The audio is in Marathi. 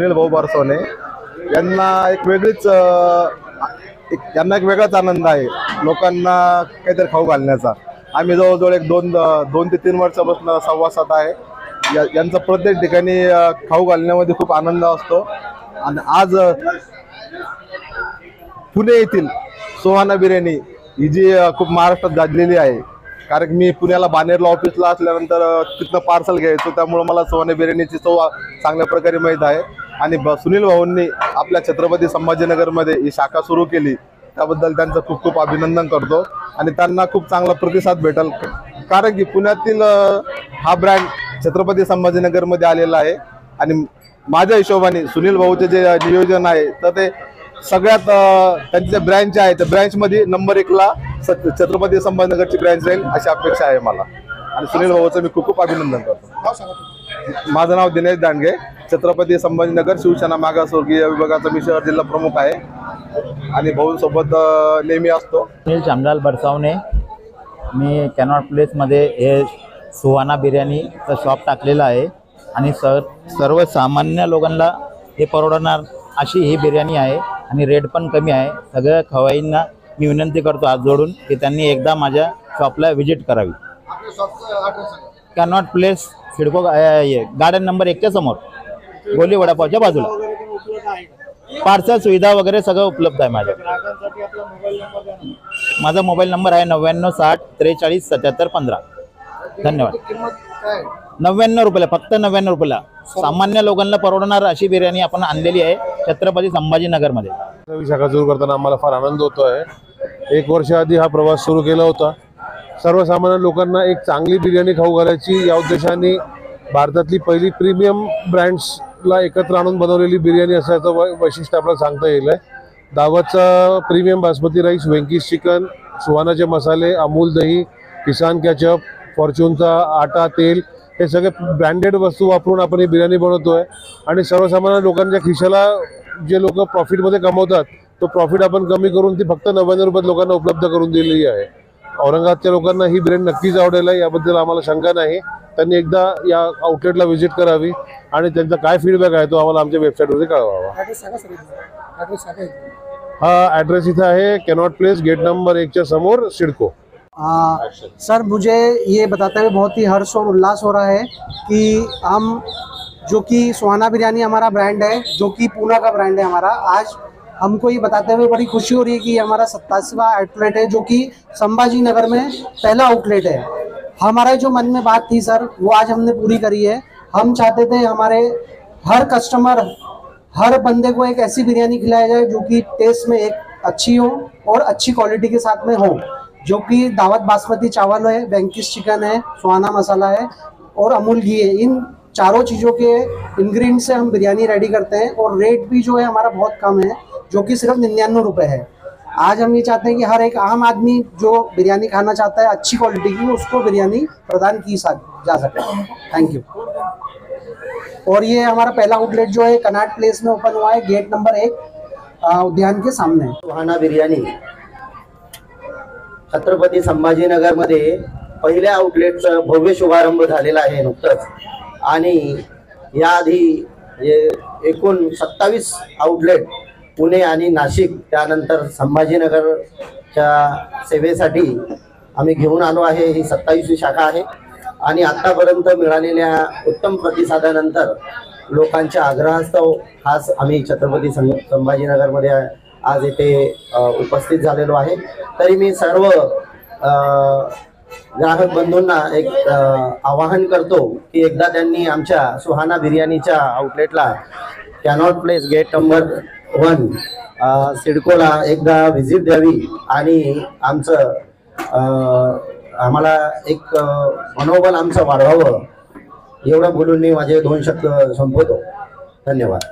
सुनील भाऊ बरसवणे यांना एक वेगळाच आनंद आहे लोकांना काहीतरी खाऊ घालण्याचा। आम्ही जवळजवळ एक दोन ते 3 वर्षापासून संवाद साधत आहे। यांचा प्रत्येक ठिकाणी खाऊ घालण्यामध्ये खूप आनंद असतो। आणि आज पुणे येथील सुहाना बिर्याणी ही जी खूप महाराष्ट्रात गाजलेली आहे, कारण मी पुण्याला बानेरला ऑफिसला असल्यानंतर तिथनं पार्सल घ्यायचो, त्यामुळे मला सुहाना बिर्याणीची चव चांगल्या प्रकारे माहीत आहे। आणि सुनील भाऊंनी आपल्या छत्रपती संभाजीनगरमध्ये ही शाखा सुरू केली, त्याबद्दल त्यांचं खूप खूप अभिनंदन करतो। आणि त्यांना खूप चांगला प्रतिसाद भेटेल, कारण की पुण्यातील हा ब्रँड छत्रपती संभाजीनगरमध्ये आलेला आहे। आणि माझ्या हिशोबाने सुनील भाऊचे जे नियोजन आहे तर ते सगळ्यात त्यांचे ब्रँच आहे त्या ब्रँचमध्ये नंबर 1 ला छत्रपती संभाजीनगरची ब्रँच राहील अशी अपेक्षा आहे मला। आणि सुनील भाऊचं मी खूप खूप अभिनंदन करतो। माझं नाव दिनेश दांडगे, छत्रपती संभाजीनगर शिवसेना मागासवर्गीय विभागाचा मी शहर जिल्हा प्रमुख आहे आणि भाऊंसोबत नेहमी असतो। सुनील शामलाल बरसावणे, मी कॅनॉट प्लेसमध्ये हे सुहाना बिर्याणीचं शॉप टाकलेलं आहे आणि सर्वसामान्य लोकांना हे परवडणार अशी ही बिर्याणी आहे आणि रेट पण कमी आहे। सगळ्या खवाईंना मी विनंती करतो हात जोडून की त्यांनी एकदा माझ्या शॉपला व्हिजिट करावी। Cannot place, CIDCO garden number 1 च्या समोर, गोली वडापावच्या बाजूला। पार्सल सुविधा वगैरे सगळं उपलब्ध आहे माझा मोबाईल नंबर आहे 99 60 43 77 15। धन्यवाद। 99 रुपयाला, फक्त 99 रुपयाला सामान्य लोकांना परवडणार अशी बिर्याणी आपण आणलेली आहे छत्रपती संभाजीनगरमध्ये। नवी शाखा सुरू करताना आम्हाला फार आनंद होतो आहे। 1 वर्ष आधी हा प्रवास सुरू केला होता। सर्वसामान्य लोकांना एक चांगली बिर्याणी खाऊ घालायची या उद्देशाने भारतातली पहिली प्रीमियम ब्रँड्सला एकत्र आणून बनवलेली बिर्याणी असल्याचं वैशिष्ट्य आपल्याला सांगता येईल आहे। दावतचा premium basmati rice, Venky's chicken, सुहानाचे मसाले, अमूल दही, किसान कॅचअप, फॉर्च्यूनचा आटा, तेल, हे सगळे ब्रँडेड वस्तू वापरून आपण ही बिर्याणी बनवतोय। आणि सर्वसामान्य लोकांच्या खिशाला जे लोक प्रॉफिटमध्ये कमवतात तो प्रॉफिट आपण कमी करून ती फक्त 99 रुपयात लोकांना उपलब्ध करून दिलेली आहे। औरंगाबादच्या लोकांना ही बिर्याणी नक्कीच आवडेल आहे, याबद्दल आम्हाला शंका नाही। त्यांनी एकदा या आउटलेटला व्हिजिट करावी आणि त्यांचा काय फीडबॅक आहे तो आम्हाला आमच्या वेबसाईटवरती कळवावा। हा ॲड्रेस इथं आहे, कॅनॉट प्लेस, गेट नंबर 1 च्या समोर, सिडको। सर, मुझे ये बताते हुए बहुत ही हर्ष और उल्लास हो रहा है कि हम जो कि सुहाना बिरयानी हमारा ब्रांड है, जो कि पूना का ब्रांड है हमारा, आज हमको ये बताते हुए बड़ी खुशी हो रही है कि हमारा 87वां आउटलेट है, जो कि संभाजी नगर में पहला आउटलेट है। हमारे जो मन में बात थी सर, वो आज हमने पूरी करी है। हम चाहते थे हमारे हर कस्टमर, हर बंदे को एक ऐसी बिरयानी खिलाया जाए जो कि टेस्ट में एक अच्छी हो और अच्छी क्वालिटी के साथ में हो, जो कि दावत बासमती चावल है, वेंकीज चिकन है, सुहाना मसाला है और अमूल घी है। इन चारों चीज़ों के इंग्रेडिएंट्स से हम बिरयानी रेडी करते हैं और रेट भी जो है हमारा बहुत कम है, जो कि सिर्फ 99 रुपये है। आज हम ये चाहते हैं कि हर एक आम आदमी जो बिरयानी खाना चाहता है अच्छी क्वालिटी की, उसको बिरयानी प्रदान की जा सके। Thank you. और ये हमारा पहला आउटलेट जो है कनाट प्लेस में ओपन हुआ है, गेट नंबर 1 उद्यान के सामने। सुहाना बिर्याणी छत्रपती संभाजीनगरमध्ये पहिल्या आउटलेटचा भव्य शुभारंभ झालेला आहे नुकतंच। आणि याआधी एकूण 27 आउटलेट पुणे आणि नाशिक, त्यानंतर संभाजीनगरच्या सेवेसाठी आम्ही घेऊन आलो आहे। ही 27वी शाखा आहे आणि आतापर्यंत मिळालेल्या उत्तम प्रतिसादानंतर लोकांच्या आग्रहास्तव खास आम्ही छत्रपती संभाजीनगरमध्ये आज इथे उपस्थित झालेलो आहे। तरी मी सर्व ग्राहक बंधूंना एक आवाहन करतो की एकदा त्यांनी आमच्या सुहाना बिर्याणीच्या आउटलेटला कॅनॉट प्लेस, गेट नंबर 1 सिडकोला एकदा व्हिजिट द्यावी आणि आम्हाला एक मनोबल आमचं वाढवावं, एवढं बोलून मी माझे 2 शब्द संपवतो। धन्यवाद।